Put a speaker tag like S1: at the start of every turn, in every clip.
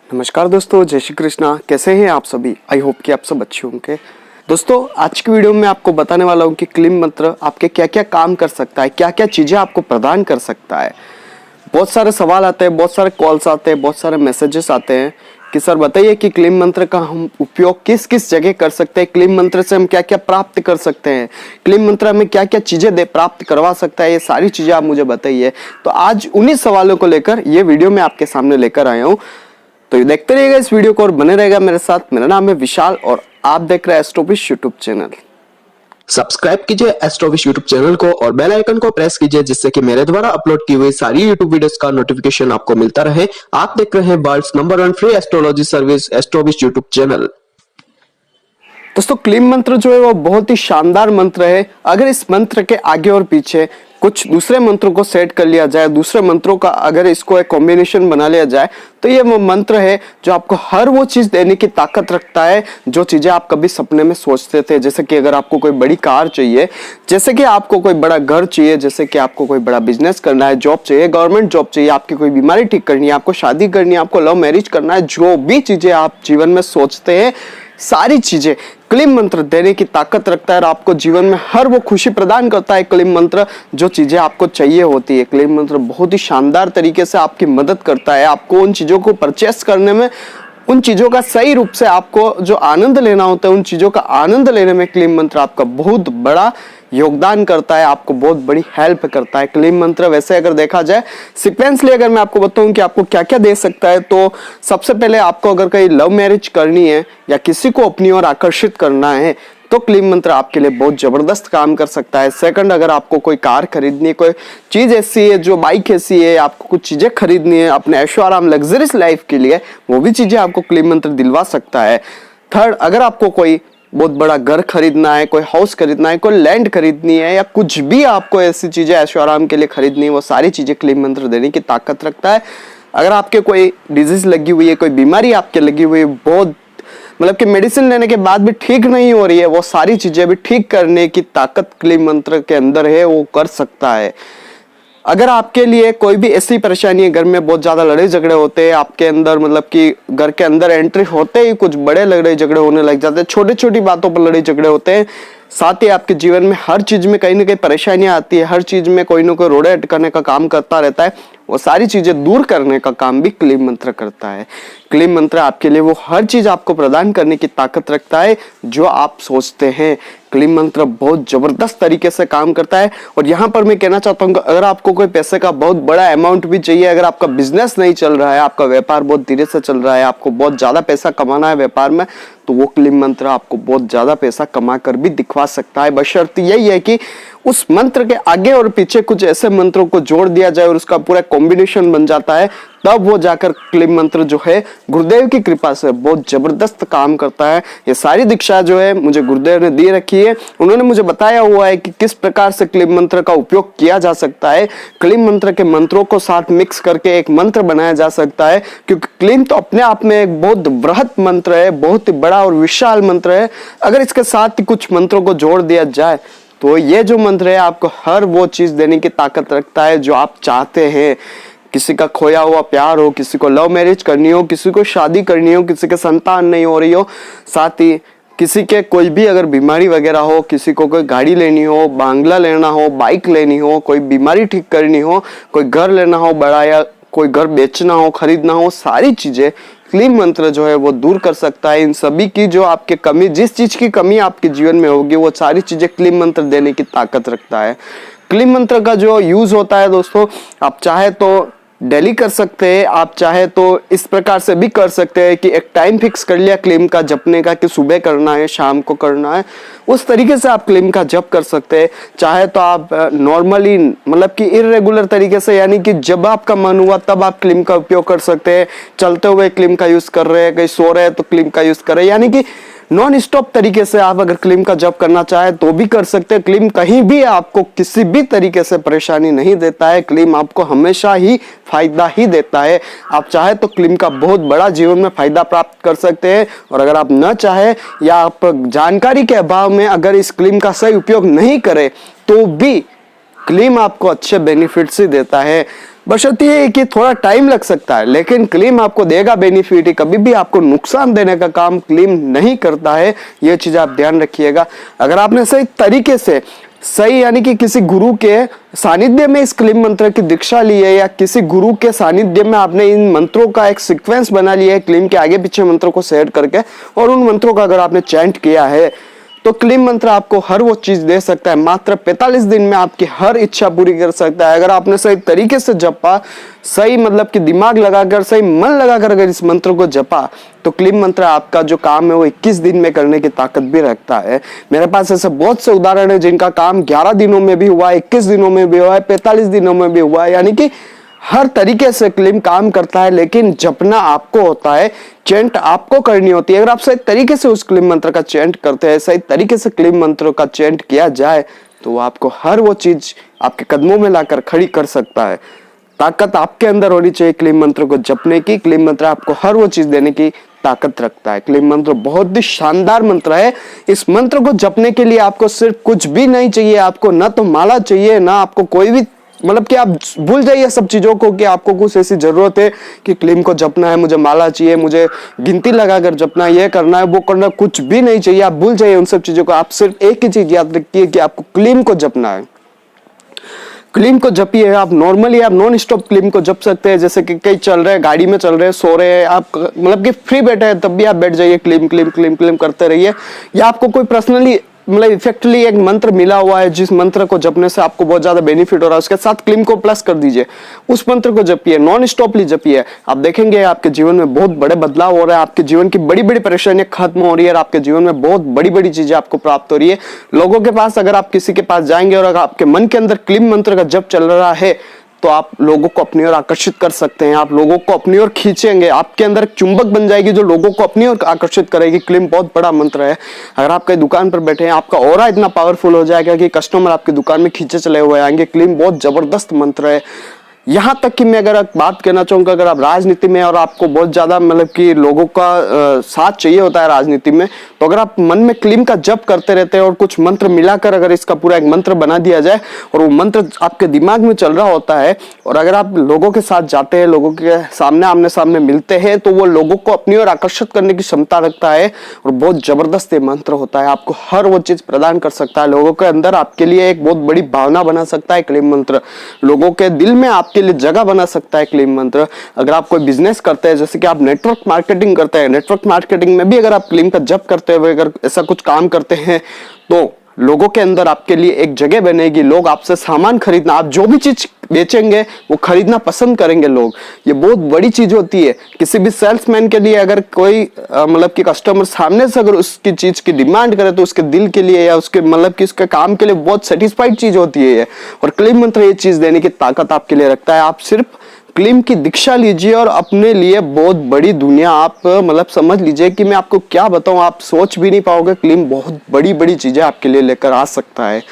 S1: नमस्कार दोस्तों, जय श्री कृष्णा। कैसे हैं आप सभी? आई होप कि आप सब अच्छे होंगे। दोस्तों, आज की वीडियो में आपको बताने वाला हूं कि क्लीम मंत्र आपके क्या क्या काम कर सकता है, क्या क्या चीज़ें आपको प्रदान कर सकता है। बहुत सारे सवाल आते हैं, बहुत सारे कॉल्स आते हैं, बहुत सारे मैसेजेस आते हैं कि सर बताइए कि क्लीम मंत्र का हम उपयोग किस किस जगह कर सकते हैं, क्लीम मंत्र से हम क्या क्या प्राप्त कर सकते हैं, क्लीम मंत्र हमें क्या क्या चीज़ें दे प्राप्त करवा सकता है। ये सारी चीज़ें आप मुझे बताइए। तो आज उन्हीं सवालों को लेकर ये वीडियो मैं आपके सामने लेकर आया हूँ। तो ये देखते रहिएगा इस वीडियो को और बने रहेगा मेरे साथ। मेरा नाम है विशाल और आप देख रहे हैं एस्ट्रोविश यूट्यूब चैनल।
S2: सब्सक्राइब कीजिए एस्ट्रोविश यूट्यूब चैनल को और बेल आइकन को प्रेस कीजिए, जिससे कि मेरे द्वारा अपलोड की हुई सारी यूट्यूब वीडियोस का नोटिफिकेशन आपको मिलता रहे। आप देख रहे हैं world's number 1 free astrology service Astrovish YouTube channel.
S1: दोस्तों, क्लीम मंत्र जो है वो बहुत ही शानदार मंत्र है। अगर इस मंत्र के आगे और पीछे कुछ दूसरे मंत्रों को सेट कर लिया जाए, दूसरे मंत्रों का अगर इसको एक कॉम्बिनेशन बना लिया जाए, तो ये वो मंत्र है जो आपको हर वो चीज देने की ताकत रखता है जो चीजें आप कभी सपने में सोचते थे। जैसे कि अगर आपको कोई बड़ी कार चाहिए, जैसे कि आपको कोई बड़ा घर चाहिए, जैसे कि आपको कोई बड़ा बिजनेस करना है, जॉब चाहिए, गवर्नमेंट जॉब चाहिए, आपकी कोई बीमारी ठीक करनी है, आपको शादी करनी है, आपको लव मैरिज करना है, जो भी चीजें आप जीवन में सोचते हैं, सारी चीजें क्लीम मंत्र देने की ताकत रखता है और आपको जीवन में हर वो खुशी प्रदान करता है। क्लीम मंत्र जो चीजें आपको चाहिए होती है, क्लीम मंत्र बहुत ही शानदार तरीके से आपकी मदद करता है। आपको उन चीजों को परचेस करने में, उन चीजों का सही रूप से आपको जो आनंद लेना होता है, उन चीजों का आनंद लेने में क्लीम मंत्र आपका बहुत बड़ा योगदान करता है, आपको बहुत बड़ी हेल्प करता है। क्लीम मंत्र वैसे अगर देखा जाए सीक्वेंसली, अगर मैं आपको बताऊं कि आपको क्या क्या दे सकता है, तो सबसे पहले आपको अगर कहीं लव मैरिज करनी है या किसी को अपनी ओर आकर्षित करना है तो क्लीम मंत्र आपके लिए बहुत जबरदस्त काम कर सकता है। सेकंड, अगर आपको कोई कार खरीदनी है, कोई चीज ऐसी है, जो बाइक ऐसी है, आपको कुछ चीजें खरीदनी है अपने ऐशो आराम लग्जरियस लाइफ के लिए, वो भी चीजें आपको क्लीम मंत्र दिलवा सकता है। थर्ड, अगर आपको कोई बहुत बड़ा घर खरीदना है, कोई हाउस खरीदना है, कोई लैंड खरीदनी है, या कुछ भी आपको ऐसी चीजें ऐशो आराम के लिए खरीदनी है, वो सारी चीजें क्लीम मंत्र देने की ताकत रखता है। अगर आपके कोई डिजीज लगी हुई है, कोई बीमारी आपके लगी हुई है, बहुत मतलब कि मेडिसिन लेने के बाद भी ठीक नहीं हो रही है, वो सारी चीजें भी ठीक करने की ताकत क्लीम मंत्र के अंदर है, वो कर सकता है। अगर आपके लिए कोई भी ऐसी परेशानी है, घर में बहुत ज्यादा लड़ाई झगड़े होते हैं आपके अंदर, मतलब कि घर के अंदर एंट्री होते ही कुछ बड़े लड़ाई झगड़े होने लग जाते हैं, छोटी छोटी बातों पर लड़ाई झगड़े होते हैं, साथ ही आपके जीवन में हर चीज में कहीं ना कहीं परेशानियां आती है, हर चीज में कोई ना कोई रोड़े अटकाने का काम करता रहता है, वो सारी चीजें दूर करने का काम भी क्लीम मंत्र करता है। क्लीम मंत्र आपके लिए वो हर चीज आपको प्रदान करने की ताकत रखता है जो आप सोचते हैं। क्लीम मंत्र बहुत जबरदस्त तरीके से काम करता है। और यहाँ पर मैं कहना चाहता हूँ, अगर आपको कोई पैसे का बहुत बड़ा अमाउंट भी चाहिए, अगर आपका बिजनेस नहीं चल रहा है, आपका व्यापार बहुत धीरे से चल रहा है, आपको बहुत ज्यादा पैसा कमाना है व्यापार में, तो वो क्लीम मंत्र आपको बहुत ज्यादा पैसा कमा कर भी दिखवा सकता है। बशर्ते यही है कि उस मंत्र के आगे और पीछे कुछ ऐसे मंत्रों को जोड़ दिया जाए और उसका पूरा कॉम्बिनेशन बन जाता है, तब वो जाकर क्लीम मंत्र जो है गुरुदेव की कृपा से बहुत जबरदस्त काम करता है। ये सारी दीक्षा जो है मुझे गुरुदेव ने दी रखी है, उन्होंने मुझे बताया हुआ है कि किस प्रकार से क्लीम मंत्र का उपयोग किया जा सकता है। क्लीम मंत्र के मंत्रों को साथ मिक्स करके एक मंत्र बनाया जा सकता है, क्योंकि क्लीम तो अपने आप में एक बहुत बृहत मंत्र है, बहुत ही बड़ा और विशाल मंत्र है। अगर इसके साथ ही कुछ मंत्रों को जोड़ दिया जाए तो ये जो मंत्र है आपको हर वो चीज देने की ताकत रखता है जो आप चाहते हैं। किसी का खोया हुआ प्यार हो, किसी को लव मैरिज करनी हो, किसी को शादी करनी हो, किसी के संतान नहीं हो रही हो, साथ ही किसी के कोई भी अगर बीमारी वगैरह हो, किसी को कोई गाड़ी लेनी हो, बांग्ला लेना हो, बाइक लेनी हो, कोई बीमारी ठीक करनी हो, कोई घर लेना हो बड़ा, या कोई घर बेचना हो, खरीदना हो, सारी चीजें क्लीम मंत्र जो है वो दूर कर सकता है। इन सभी की जो आपके कमी, जिस चीज की कमी आपके जीवन में होगी, वो सारी चीजें क्लीम मंत्र देने की ताकत रखता है। क्लीम मंत्र का जो यूज होता है दोस्तों, आप चाहे तो डेली कर सकते हैं, आप चाहे तो इस प्रकार से भी कर सकते हैं कि एक टाइम फिक्स कर लिया क्लीम का जपने का कि सुबह करना है, शाम को करना है, उस तरीके से आप क्लीम का जप कर सकते हैं। चाहे तो आप नॉर्मली मतलब कि इरेगुलर तरीके से, यानी कि जब आपका मन हुआ तब आप क्लीम का उपयोग कर सकते हैं। चलते हुए क्लीम का यूज कर रहे हैं, कहीं सो रहे हैं तो क्लीम का यूज कर रहे हैं, यानी कि नॉन स्टॉप तरीके से आप अगर क्लीम का जप करना चाहे तो भी कर सकते हैं। क्लीम कहीं भी आपको किसी भी तरीके से परेशानी नहीं देता है, क्लीम आपको हमेशा ही फायदा ही देता है। आप चाहे तो क्लीम का बहुत बड़ा जीवन में फायदा प्राप्त कर सकते हैं, और अगर आप न चाहे या आप जानकारी के अभाव में अगर इस क्लीम का सही उपयोग नहीं करें तो भी क्लीम आपको अच्छे बेनिफिट्स ही देता है। बशर्ते ये कि थोड़ा टाइम लग सकता है, लेकिन क्लेम आपको देगा बेनिफिट ही, कभी भी आपको नुकसान देने का काम क्लेम नहीं करता है। ये चीज आप ध्यान रखिएगा। अगर आपने सही तरीके से सही यानी कि किसी गुरु के सानिध्य में इस क्लीम मंत्र की दीक्षा ली है, या किसी गुरु के सानिध्य में आपने इन मंत्रों का एक सीक्वेंस बना लिया है क्लीम के आगे पीछे मंत्रों को सेट करके, और उन मंत्रों का अगर आपने चैंट किया है, तो क्लीम मंत्र आपको हर वो चीज दे सकता है। मात्र 45 दिन में आपकी हर इच्छा पूरी कर सकता है। अगर आपने सही तरीके से जपा, सही मतलब कि दिमाग लगाकर, सही मन लगाकर अगर इस मंत्र को जपा, तो क्लीम मंत्र आपका जो काम है वो 21 दिन में करने की ताकत भी रखता है। मेरे पास ऐसे बहुत से उदाहरण है जिनका काम 11 दिनों में भी हुआ है, 21 दिनों में भी हुआ है, 45 दिनों में भी हुआ है। यानी कि हर तरीके से क्लीम काम करता है, लेकिन जपना आपको होता है, चैंट आपको करनी होती है। अगर आप सही तरीके से उस क्लीम मंत्र का चैंट करते हैं, सही तरीके से क्लीम मंत्र का चैंट किया जाए, तो वो आपको हर वो चीज आपके कदमों में लाकर खड़ी कर सकता है। ताकत आपके अंदर होनी चाहिए क्लीम मंत्र को जपने की। क्लीम मंत्र आपको हर वो चीज देने की ताकत रखता है। क्लीम मंत्र बहुत ही शानदार मंत्र है। इस मंत्र को जपने के लिए आपको सिर्फ कुछ भी नहीं चाहिए। आपको ना तो माला चाहिए, ना आपको कोई भी मतलब कि आप भूल जाइए सब चीजों को कि आपको कुछ ऐसी जरूरत है कि क्लीम को जपना है, मुझे माला चाहिए, मुझे गिनती लगाकर जपना है, ये करना है, वो करना है, कुछ भी नहीं चाहिए। आप भूल जाइए उन सब चीजों को। आप सिर्फ एक ही चीज याद रखिए कि आपको क्लीम को जपना है। क्लीम को जपिए। आप नॉर्मली आप नॉन स्टॉप क्लीम को जप सकते हैं, जैसे कि कहीं चल रहे हैं, गाड़ी में चल रहे हैं, सो रहे हैं, आप मतलब कि फ्री बैठे हैं तब भी आप बैठ जाइए, क्लीम क्लीम क्लीम क्लीम करते रहिए। या आपको कोई पर्सनली मतलब इफेक्टली एक मंत्र मिला हुआ है जिस मंत्र को जपने से आपको बहुत ज्यादा बेनिफिट हो रहा है, उसके साथ क्लीम को प्लस कर दीजिए, उस मंत्र को जपिए, नॉन स्टॉपली जपिए। आप देखेंगे आपके जीवन में बहुत बड़े बदलाव हो रहे हैं, आपके जीवन की बड़ी बड़ी परेशानियां खत्म हो रही है, आपके जीवन में बहुत बड़ी बड़ी चीजें आपको प्राप्त हो रही है। लोगों के पास अगर आप किसी के पास जाएंगे और अगर आपके मन के अंदर क्लीम मंत्र का जप चल रहा है, तो आप लोगों को अपनी ओर आकर्षित कर सकते हैं। आप लोगों को अपनी ओर खींचेंगे, आपके अंदर एक चुंबक बन जाएगी जो लोगों को अपनी ओर आकर्षित करेगी। क्लीम बहुत बड़ा मंत्र है। अगर आप कहीं दुकान पर बैठे हैं, आपका ऑरा इतना पावरफुल हो जाएगा कि कस्टमर आपकी दुकान में खींचे चले हुए आएंगे। क्लीम बहुत जबरदस्त मंत्र है। यहाँ तक कि मैं अगर बात कहना चाहूंगा, अगर आप राजनीति में और आपको बहुत ज्यादा मतलब कि लोगों का साथ चाहिए होता है राजनीति में, तो अगर आप मन में क्लीम का जप करते रहते हैं और कुछ मंत्र मिलाकर अगर इसका पूरा एक मंत्र बना दिया जाए और वो मंत्र आपके दिमाग में चल रहा होता है, और अगर आप लोगों के साथ जाते हैं, लोगों के सामने आमने सामने मिलते हैं, तो वो लोगों को अपनी ओर आकर्षित करने की क्षमता रखता है और बहुत जबरदस्त ये मंत्र होता है। आपको हर वो चीज प्रदान कर सकता है। लोगों के अंदर आपके लिए एक बहुत बड़ी भावना बना सकता है क्लीम मंत्र। लोगों के दिल में आपके लिए जगह बना सकता है क्लीम मंत्र। अगर आप कोई बिजनेस करते हैं, जैसे कि आप नेटवर्क मार्केटिंग करते हैं, नेटवर्क मार्केटिंग में भी अगर आप क्लीम का जप करते हुए अगर ऐसा कुछ काम करते हैं, तो लोगों के अंदर आपके लिए एक जगह बनेगी। लोग आपसे सामान खरीदना, आप जो भी चीज बेचेंगे वो खरीदना पसंद करेंगे लोग। ये बहुत बड़ी चीज होती है किसी भी सेल्समैन के लिए। अगर कोई मतलब कि कस्टमर सामने से अगर उसकी चीज की डिमांड करे, तो उसके दिल के लिए या उसके मतलब कि उसके काम के लिए बहुत सेटिस्फाइड चीज होती है ये। और क्लीम मंत्र ये चीज देने की ताकत आपके लिए रखता है। आप सिर्फ क्लीम की दीक्षा लीजिए और अपने लिए बहुत बड़ी दुनिया आप मतलब समझ लीजिए कि मैं आपको क्या बताऊं, आप सोच भी नहीं पाओगे। क्लीम बहुत बड़ी बड़ी चीजें आपके लिए लेकर आ सकता है।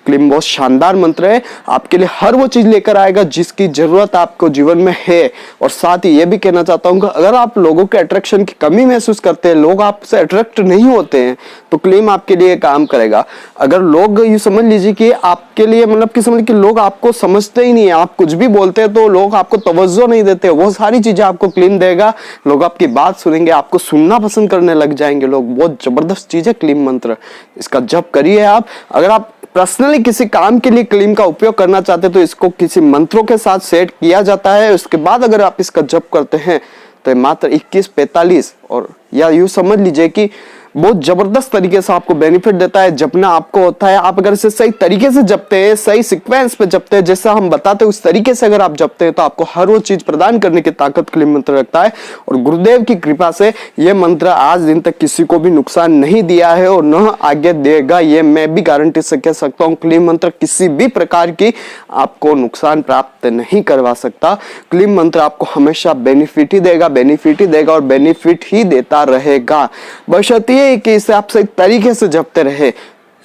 S1: क्लीम बहुत शानदार मंत्र है, आपके लिए हर वो चीज लेकर आएगा जिसकी जरूरत आपको जीवन में है। और साथ ही ये भी कहना चाहता हूँ कि अगर आप लोगों के अट्रैक्शन की कमी महसूस करते हैं, लोग आपसे अट्रैक्ट नहीं होते हैं, तो क्लीम आपके लिए काम करेगा। अगर लोग ये समझ लीजिए कि आपके लिए मतलब कि समझ कि लोग आपको समझते ही नहीं है, आप कुछ भी बोलते हैं तो लोग आपको तवज्जो नहीं देते, वो सारी चीजें आपको क्लीम देगा। लोग आपकी बात सुनेंगे, आपको सुनना पसंद करने लग जाएंगे लोग। बहुत जबरदस्त चीज है क्लीम मंत्र, इसका जप करिए आप। अगर आप पर्सनली किसी काम के लिए क्लीम का उपयोग करना चाहते हैं, तो इसको किसी मंत्रों के साथ सेट किया जाता है। उसके बाद अगर आप इसका जप करते हैं, तो मात्र 21-45 और या यूं समझ लीजिए कि बहुत जबरदस्त तरीके से आपको बेनिफिट देता है। जपना आपको होता है। आप अगर इसे सही तरीके से जपते हैं, सही सीक्वेंस पे जपते हैं, जैसा हम बताते हैं उस तरीके से अगर आप जपते हैं, तो आपको हर वो चीज प्रदान करने की ताकत क्लीम मंत्र रखता है। और गुरुदेव की कृपा से यह मंत्र आज दिन तक किसी को भी नुकसान नहीं दिया है और न आगे देगा, ये मैं भी गारंटी से कह सकता हूँ। क्लीम मंत्र किसी भी प्रकार की आपको नुकसान प्राप्त नहीं करवा सकता। क्लीम मंत्र आपको हमेशा बेनिफिट ही देगा, बेनिफिट ही देगा और बेनिफिट ही देता रहेगा। बशर्ते कि इसे आप सही तरीके से जपते रहे।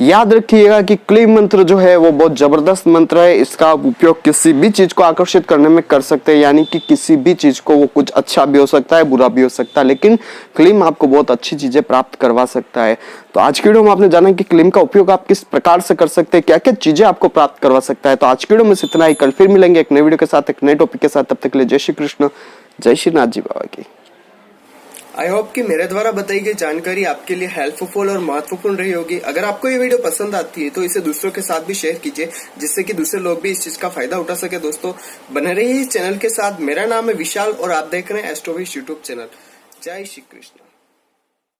S1: याद रखिएगा कि क्लीम मंत्र जो है वो बहुत जबरदस्त मंत्र है। इसका आप उपयोग किसी भी चीज को आकर्षित करने में कर सकते हैं, यानी कि किसी भी चीज को, वो कुछ अच्छा भी हो सकता है, बुरा भी हो सकता है, लेकिन क्लीम आपको बहुत अच्छी चीजें प्राप्त करवा सकता है। तो आज की वीडियो में आपने जाना कि क्लीम का उपयोग आप किस प्रकार से कर सकते हैं, क्या क्या चीजें आपको प्राप्त करवा सकता है। तो आज की वीडियो में इतना ही, कल फिर मिलेंगे एक नई वीडियो के साथ, एक नए टॉपिक के साथ। तब तक के लिए जय श्री कृष्ण, जय श्री नाथ जी बाबा की।
S3: आई होप कि मेरे द्वारा बताई गई जानकारी आपके लिए हेल्पफुल और महत्वपूर्ण रही होगी। अगर आपको ये वीडियो पसंद आती है तो इसे दूसरों के साथ भी शेयर कीजिए, जिससे कि दूसरे लोग भी इस चीज का फायदा उठा सके। दोस्तों बने रहिए इस चैनल के साथ। मेरा नाम है विशाल और आप देख रहे हैं एस्ट्रोविश यूट्यूब चैनल। जय श्री कृष्ण।